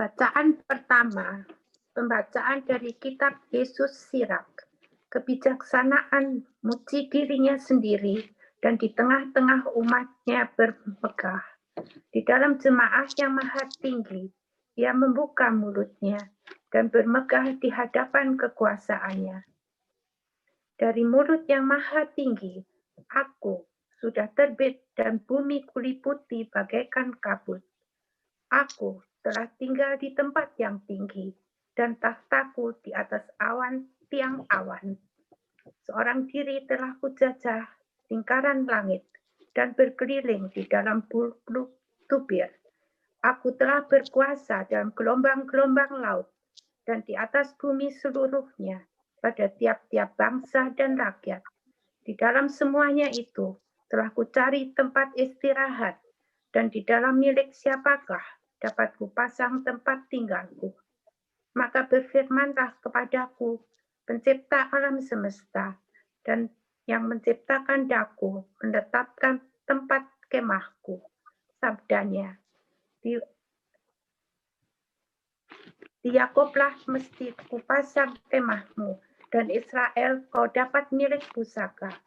Bacaan pertama, pembacaan dari kitab Yesus Sirak. Kebijaksanaan muji dirinya sendiri dan di tengah-tengah umatnya bermegah. Di dalam jemaah yang maha tinggi, ia membuka mulutnya dan bermegah di hadapan kekuasaannya. Dari mulut yang maha tinggi, aku sudah terbit dan bumi kuliputi bagaikan kabut. Aku telah tinggal di tempat yang tinggi dan takhtaku di atas awan tiang awan. Seorang diri telah kujajah lingkaran langit dan berkeliling di dalam bulu tubir. Aku telah berkuasa dalam gelombang-gelombang laut dan di atas bumi seluruhnya pada tiap-tiap bangsa dan rakyat. Di dalam semuanya itu telah kucari tempat istirahat dan di dalam milik siapakah dapat kupasang tempat tinggalku. Maka berfirmanlah kepadaku, pencipta alam semesta, dan yang menciptakan daku, menetapkan tempat kemahku. Sabdanya, di Yakoblah mesti kupasang kemahmu, dan Israel kau dapat milik pusaka.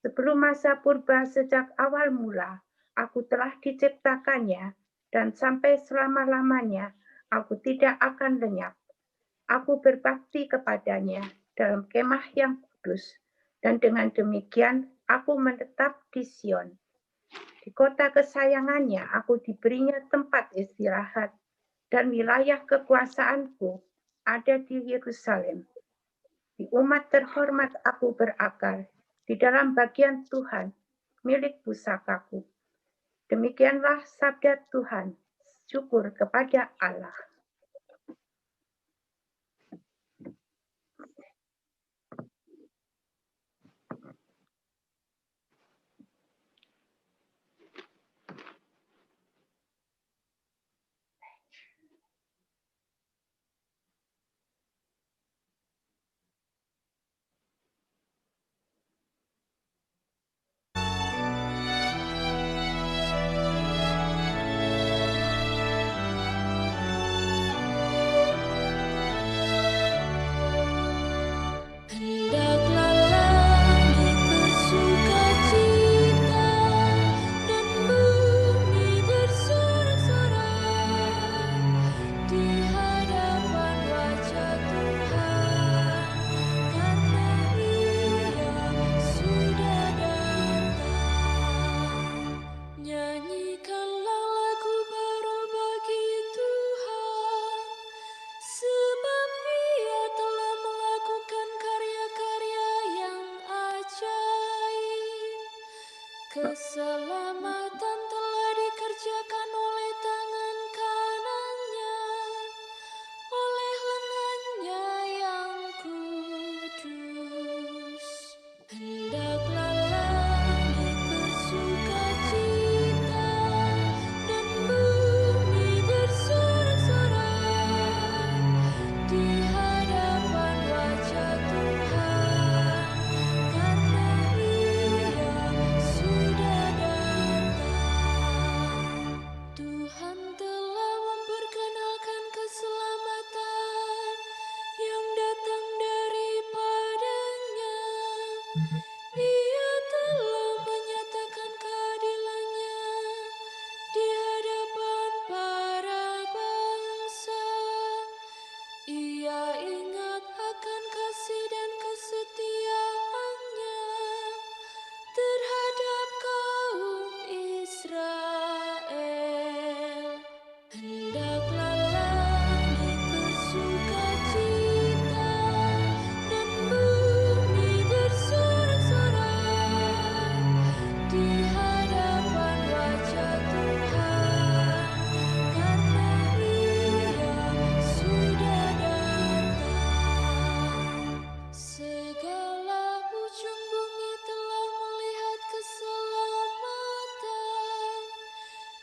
Sebelum masa purba sejak awal mula, aku telah diciptakannya, dan sampai selama-lamanya aku tidak akan lenyap. Aku berbakti kepadanya dalam kemah yang kudus, dan dengan demikian aku menetap di Sion. Di kota kesayangannya aku diberinya tempat istirahat, dan wilayah kekuasaanku ada di Yerusalem. Di umat terhormat aku berakar, di dalam bagian Tuhan, milik pusakaku. Demikianlah sabda Tuhan, syukur kepada Allah. Keselamatan telah dikerjakan oleh tangan kanannya, oleh lengannya yang kudus. Hendaklah langit bersukacita dan bumi bersorak-sorai di hadapan wajah Tuhan, karena Ia sudah datang. Tuhan telah memperkenalkan keselamatan yang datang daripadanya. Ia telah menyatakan keadilannya di hadapan para bangsa. Ia ingat akan kasih dan kesetiaannya terhadap kaum Israel. Hendaklah langit bersukacita dan bumi bersorak-sorai di hadapan wajah Tuhan, karena Ia sudah datang. Segala ujung bumi telah melihat keselamatan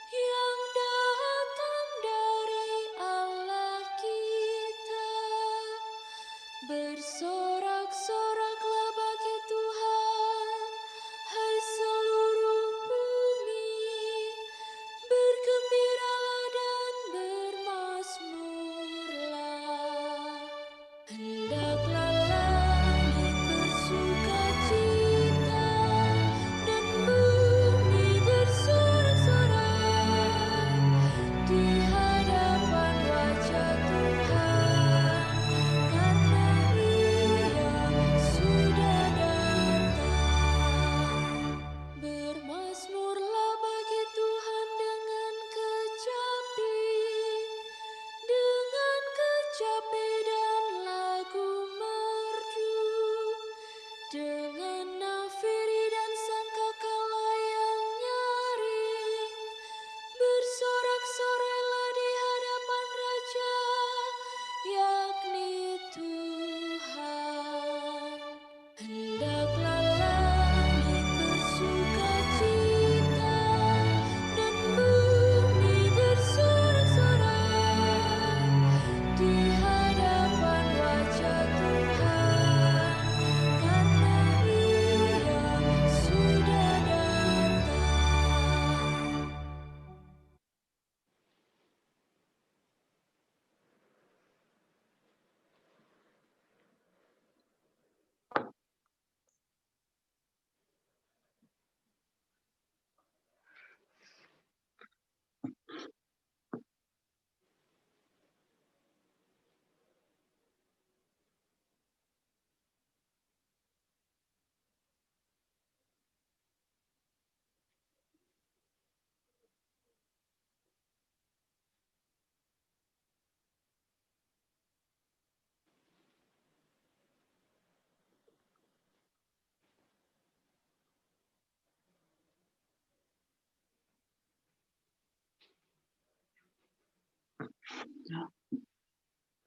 yang datang dari Allah kita. Bersorak-soraklah bagi Tuhan, hai seluruh bumi. Bergembiralah dan bermazmur.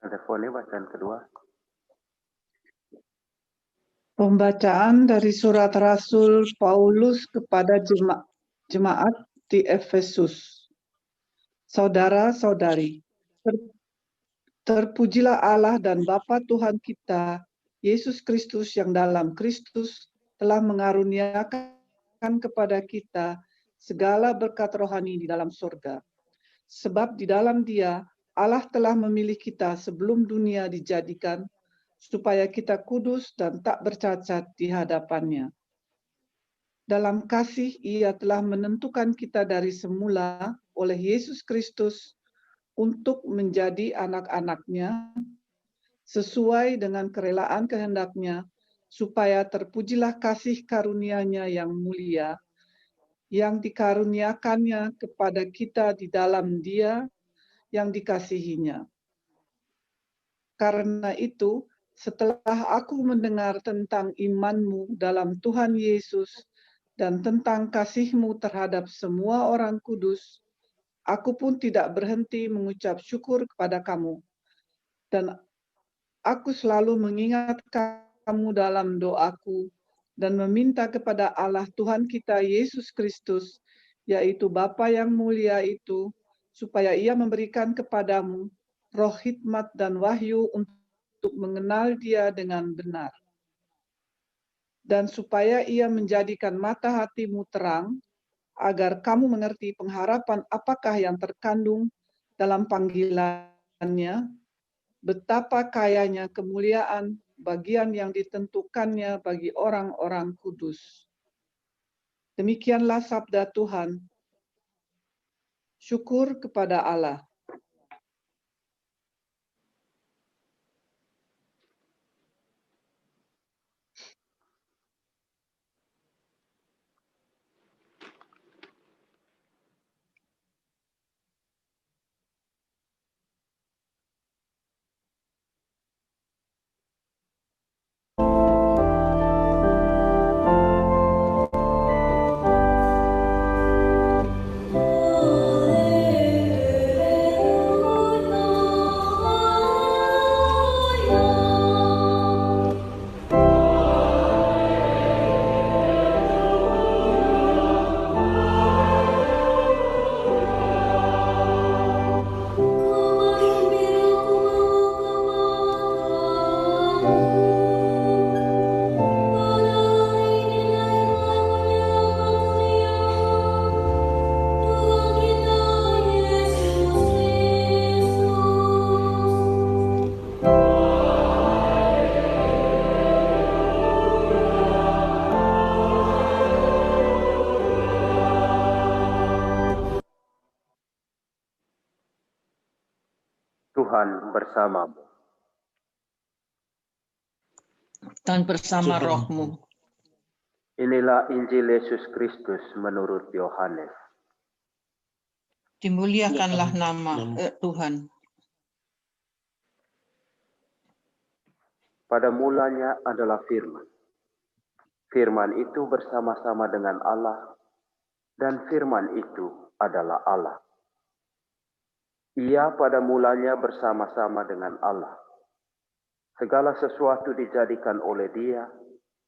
Ada Fone bacaan kedua. Pembacaan dari surat Rasul Paulus kepada jemaat di Efesus. Saudara-saudari, terpujilah Allah dan Bapa Tuhan kita, Yesus Kristus, yang dalam Kristus telah mengaruniakan kepada kita segala berkat rohani di dalam surga. Sebab di dalam Dia Allah telah memilih kita sebelum dunia dijadikan, supaya kita kudus dan tak bercacat di hadapan-Nya. Dalam kasih Ia telah menentukan kita dari semula oleh Yesus Kristus untuk menjadi anak-anak-Nya sesuai dengan kerelaan kehendak-Nya, supaya terpujilah kasih karunia-Nya yang mulia, yang dikaruniakannya kepada kita di dalam Dia yang dikasihinya. Karena itu, setelah aku mendengar tentang imanmu dalam Tuhan Yesus dan tentang kasihmu terhadap semua orang kudus, aku pun tidak berhenti mengucap syukur kepada kamu. Dan aku selalu mengingat kamu dalam doaku dan meminta kepada Allah Tuhan kita Yesus Kristus, yaitu Bapa yang mulia itu, supaya Ia memberikan kepadamu roh hikmat dan wahyu untuk mengenal Dia dengan benar. Dan supaya Ia menjadikan mata hatimu terang, agar kamu mengerti pengharapan apakah yang terkandung dalam panggilannya, betapa kayanya kemuliaan bagian yang ditentukannya bagi orang-orang kudus. Demikianlah sabda Tuhan. Syukur kepada Allah. Tuhan bersamamu. Dan bersama rohmu. Inilah Injil Yesus Kristus menurut Yohanes. Dimuliakanlah nama Tuhan. Pada mulanya adalah firman. Firman itu bersama-sama dengan Allah, dan firman itu adalah Allah. Ia pada mulanya bersama-sama dengan Allah. Segala sesuatu dijadikan oleh Dia,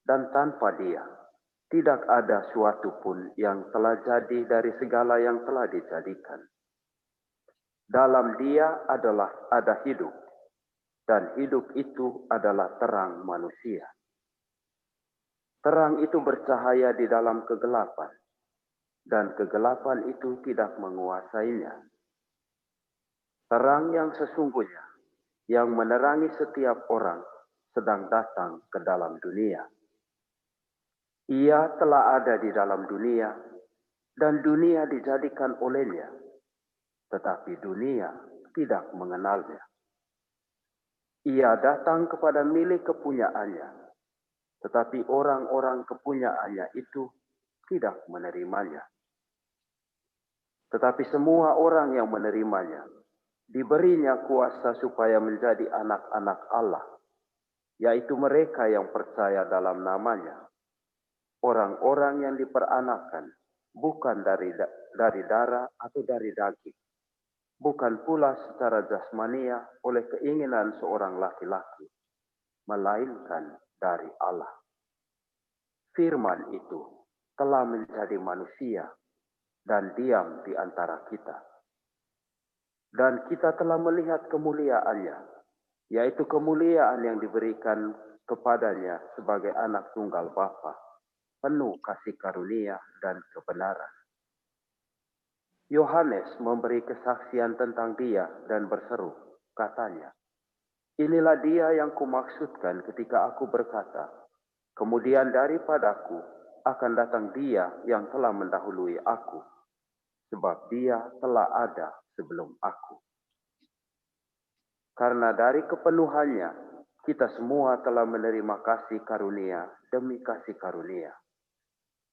dan tanpa Dia tidak ada suatu pun yang telah jadi dari segala yang telah dijadikan. Dalam Dia ada hidup, dan hidup itu adalah terang manusia. Terang itu bercahaya di dalam kegelapan, dan kegelapan itu tidak menguasainya. Terang yang sesungguhnya, yang menerangi setiap orang, sedang datang ke dalam dunia. Ia telah ada di dalam dunia, dan dunia dijadikan olehnya, tetapi dunia tidak mengenalnya. Ia datang kepada milik kepunyaannya, tetapi orang-orang kepunyaannya itu tidak menerimanya. Tetapi semua orang yang menerimanya, diberinya kuasa supaya menjadi anak-anak Allah, yaitu mereka yang percaya dalam namanya. Orang-orang yang diperanakan bukan dari darah atau dari daging, bukan pula secara jasmania oleh keinginan seorang laki-laki, melainkan dari Allah. Firman itu telah menjadi manusia dan diam di antara kita. Dan kita telah melihat kemuliaannya, yaitu kemuliaan yang diberikan kepadanya sebagai anak tunggal Bapa, penuh kasih karunia dan kebenaran. Yohanes memberi kesaksian tentang dia dan berseru, katanya, "Inilah dia yang kumaksudkan ketika aku berkata, kemudian daripadaku akan datang dia yang telah mendahului aku, sebab dia telah ada sebelum aku." Karena dari kepenuhannya, kita semua telah menerima kasih karunia demi kasih karunia.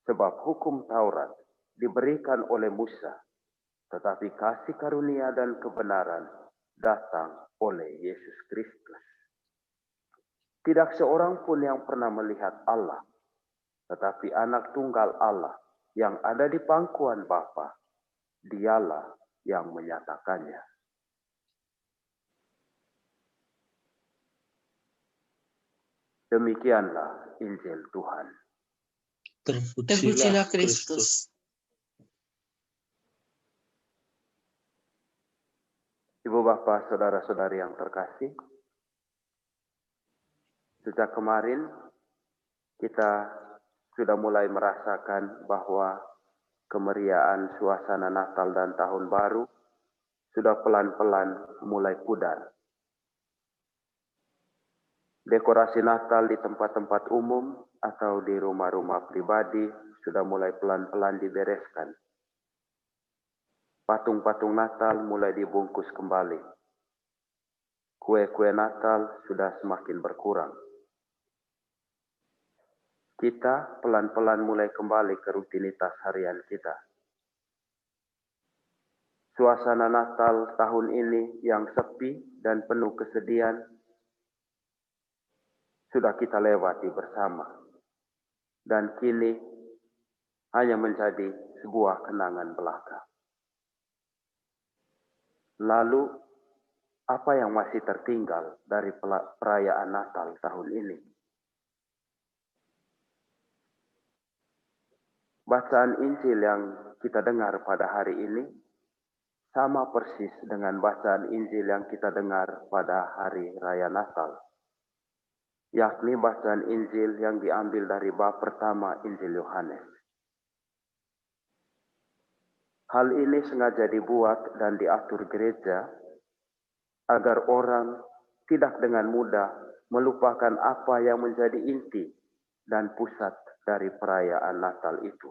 Sebab hukum Taurat diberikan oleh Musa, tetapi kasih karunia dan kebenaran datang oleh Yesus Kristus. Tidak seorang pun yang pernah melihat Allah, tetapi anak tunggal Allah yang ada di pangkuan Bapa, dialah yang menyatakannya. Demikianlah Injil Tuhan. Terpujilah Kristus. Ibu Bapak, saudara-saudari yang terkasih, sejak kemarin kita sudah mulai merasakan bahwa kemeriahan suasana Natal dan Tahun Baru sudah pelan-pelan mulai pudar. Dekorasi Natal di tempat-tempat umum atau di rumah-rumah pribadi sudah mulai pelan-pelan dibereskan. Patung-patung Natal mulai dibungkus kembali. Kue-kue Natal sudah semakin berkurang. Kita pelan-pelan mulai kembali ke rutinitas harian kita. Suasana Natal tahun ini yang sepi dan penuh kesedihan sudah kita lewati bersama. Dan kini hanya menjadi sebuah kenangan belaka. Lalu, apa yang masih tertinggal dari perayaan Natal tahun ini? Bacaan Injil yang kita dengar pada hari ini sama persis dengan bacaan Injil yang kita dengar pada hari Raya Natal, yakni bacaan Injil yang diambil dari bab pertama Injil Yohanes. Hal ini sengaja dibuat dan diatur gereja agar orang tidak dengan mudah melupakan apa yang menjadi inti dan pusat dari perayaan Natal itu.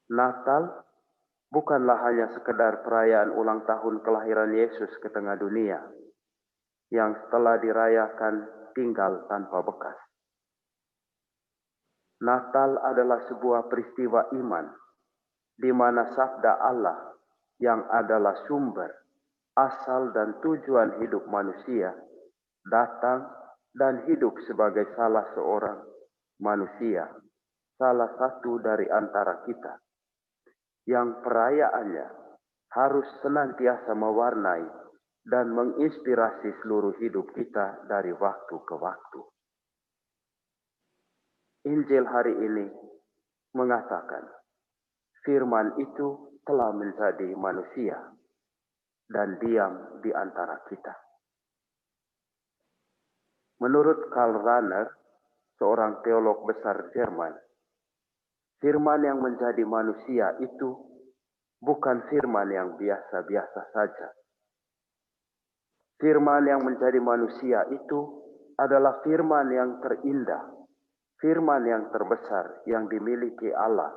Natal bukanlah hanya sekedar perayaan ulang tahun kelahiran Yesus ke tengah dunia yang setelah dirayakan tinggal tanpa bekas. Natal adalah sebuah peristiwa iman di mana sabda Allah yang adalah sumber, asal dan tujuan hidup manusia datang dan hidup sebagai salah seorang manusia, salah satu dari antara kita, yang perayaannya harus senantiasa mewarnai dan menginspirasi seluruh hidup kita dari waktu ke waktu. Injil hari ini mengatakan, firman itu telah menjadi manusia dan diam di antara kita. Menurut Karl Rahner, seorang teolog besar Jerman, firman yang menjadi manusia itu bukan firman yang biasa-biasa saja. Firman yang menjadi manusia itu adalah firman yang terindah, firman yang terbesar yang dimiliki Allah,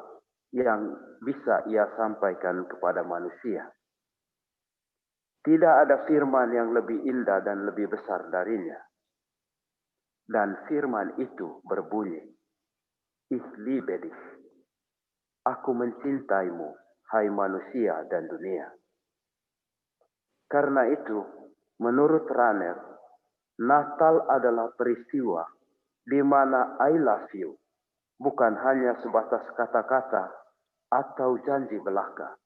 yang bisa Ia sampaikan kepada manusia. Tidak ada firman yang lebih indah dan lebih besar darinya. Dan firman itu berbunyi, Ich liebe dich. Aku mencintaimu, hai manusia dan dunia. Karena itu, menurut Rahner, Natal adalah peristiwa di mana I love you bukan hanya sebatas kata-kata atau janji belaka,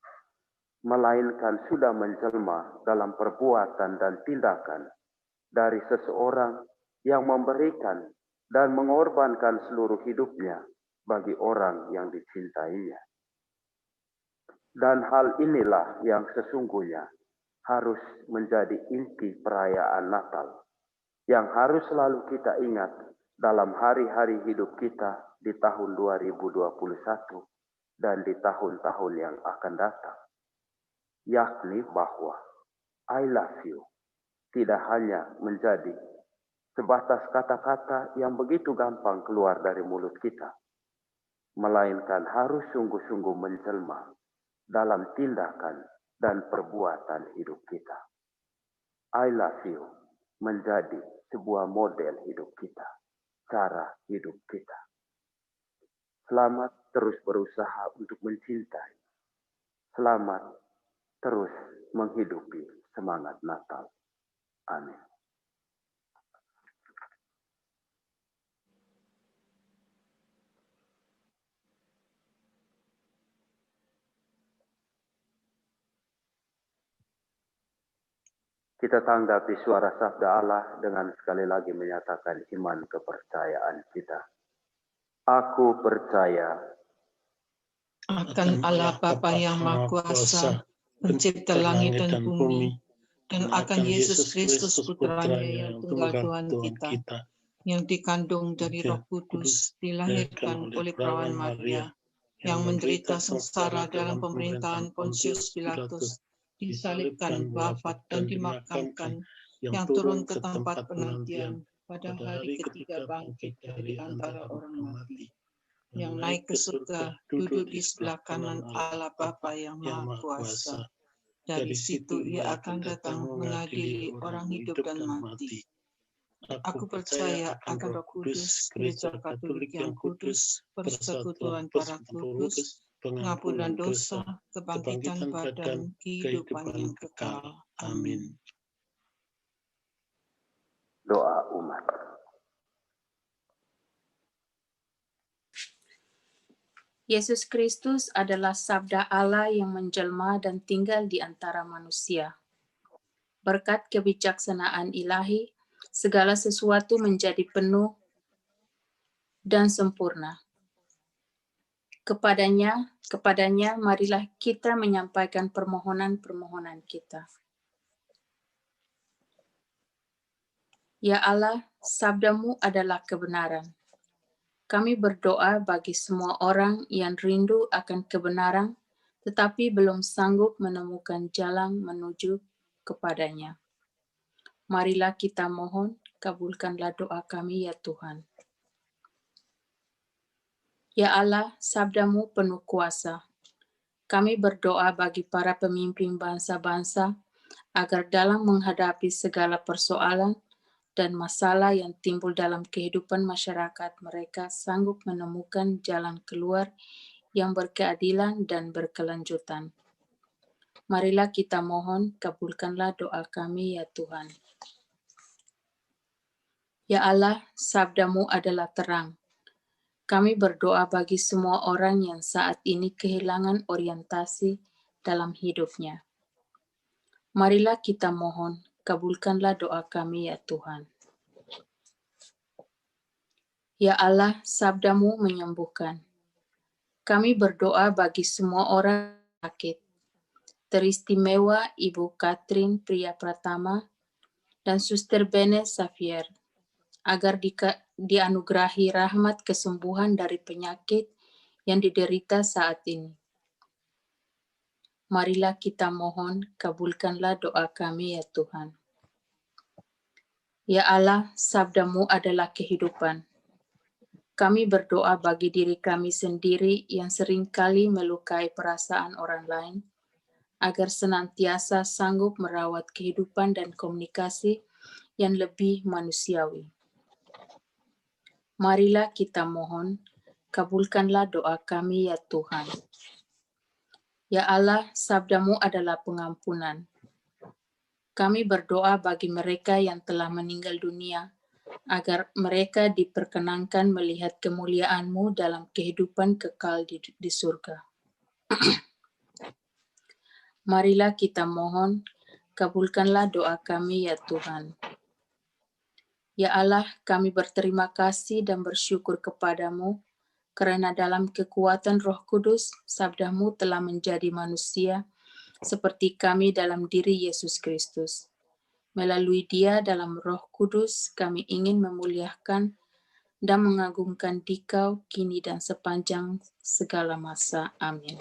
melainkan sudah menjelma dalam perbuatan dan tindakan dari seseorang yang memberikan dan mengorbankan seluruh hidupnya bagi orang yang dicintainya. Dan hal inilah yang sesungguhnya harus menjadi inti perayaan Natal, yang harus selalu kita ingat dalam hari-hari hidup kita di tahun 2021 dan di tahun-tahun yang akan datang. Yakni bahwa I love you tidak hanya menjadi sebatas kata-kata yang begitu gampang keluar dari mulut kita, melainkan harus sungguh-sungguh menjelma dalam tindakan dan perbuatan hidup kita. I love you menjadi sebuah model hidup kita, cara hidup kita. Selamat terus berusaha untuk mencintai. Selamat terus menghidupi semangat Natal. Amin. Kita tanggapi suara sabda Allah dengan sekali lagi menyatakan iman kepercayaan kita. Aku percaya Akan Allah Bapa yang Maha Kuasa, pencipta langit dan bumi, dan akan Yesus Kristus putranya yang tunggal Tuhan kita, yang dikandung dari Roh Kudus, dilahirkan oleh perawan Maria, yang menderita sengsara dalam pemerintahan Pontius Pilatus, disalibkan, wafat, dan dimakamkan, yang turun ke tempat penantian, pada hari ketiga bangkit dari antara orang mati, yang naik ke surga, duduk di sebelah kanan Allah Bapa yang Maha Kuasa. Dari situ ia akan datang mengadili orang hidup dan mati. Aku percaya akan Roh Kudus, Gereja Katolik yang kudus, persekutuan para kudus, pengampunan dosa, kebangkitan badan, kehidupan yang kekal. Amin. doa umat. Yesus Kristus adalah sabda Allah yang menjelma dan tinggal di antara manusia. Berkat kebijaksanaan ilahi, segala sesuatu menjadi penuh dan sempurna. Kepadanya marilah kita menyampaikan permohonan-permohonan kita. Ya Allah, sabdamu adalah kebenaran. Kami berdoa bagi semua orang yang rindu akan kebenaran, tetapi belum sanggup menemukan jalan menuju kepadanya. Marilah kita mohon, kabulkanlah doa kami ya Tuhan. Ya Allah, sabdamu penuh kuasa. Kami berdoa bagi para pemimpin bangsa-bangsa, agar dalam menghadapi segala persoalan dan masalah yang timbul dalam kehidupan masyarakat, mereka sanggup menemukan jalan keluar yang berkeadilan dan berkelanjutan. Marilah kita mohon, kabulkanlah doa kami ya Tuhan. Ya Allah, sabdamu adalah terang. Kami berdoa bagi semua orang yang saat ini kehilangan orientasi dalam hidupnya. Marilah kita mohon, kabulkanlah doa kami ya Tuhan. Ya Allah, sabdamu menyembuhkan. Kami berdoa bagi semua orang sakit, teristimewa Ibu Katrin Priya Pratama dan Suster Bene Xavier, agar dianugerahi rahmat kesembuhan dari penyakit yang diderita saat ini. Marilah kita mohon, kabulkanlah doa kami ya Tuhan. Ya Allah, sabdamu adalah kehidupan. Kami berdoa bagi diri kami sendiri yang seringkali melukai perasaan orang lain, agar senantiasa sanggup merawat kehidupan dan komunikasi yang lebih manusiawi. Marilah kita mohon, kabulkanlah doa kami ya Tuhan. Ya Allah, sabdamu adalah pengampunan. Kami berdoa bagi mereka yang telah meninggal dunia, agar mereka diperkenankan melihat kemuliaan-Mu dalam kehidupan kekal di surga. Marilah kita mohon, kabulkanlah doa kami ya Tuhan. Ya Allah, kami berterima kasih dan bersyukur kepadamu, karena dalam kekuatan Roh Kudus, sabdamu telah menjadi manusia, seperti kami dalam diri Yesus Kristus. Melalui Dia dalam Roh Kudus, kami ingin memuliakan dan mengagungkan Dikau kini dan sepanjang segala masa. Amin.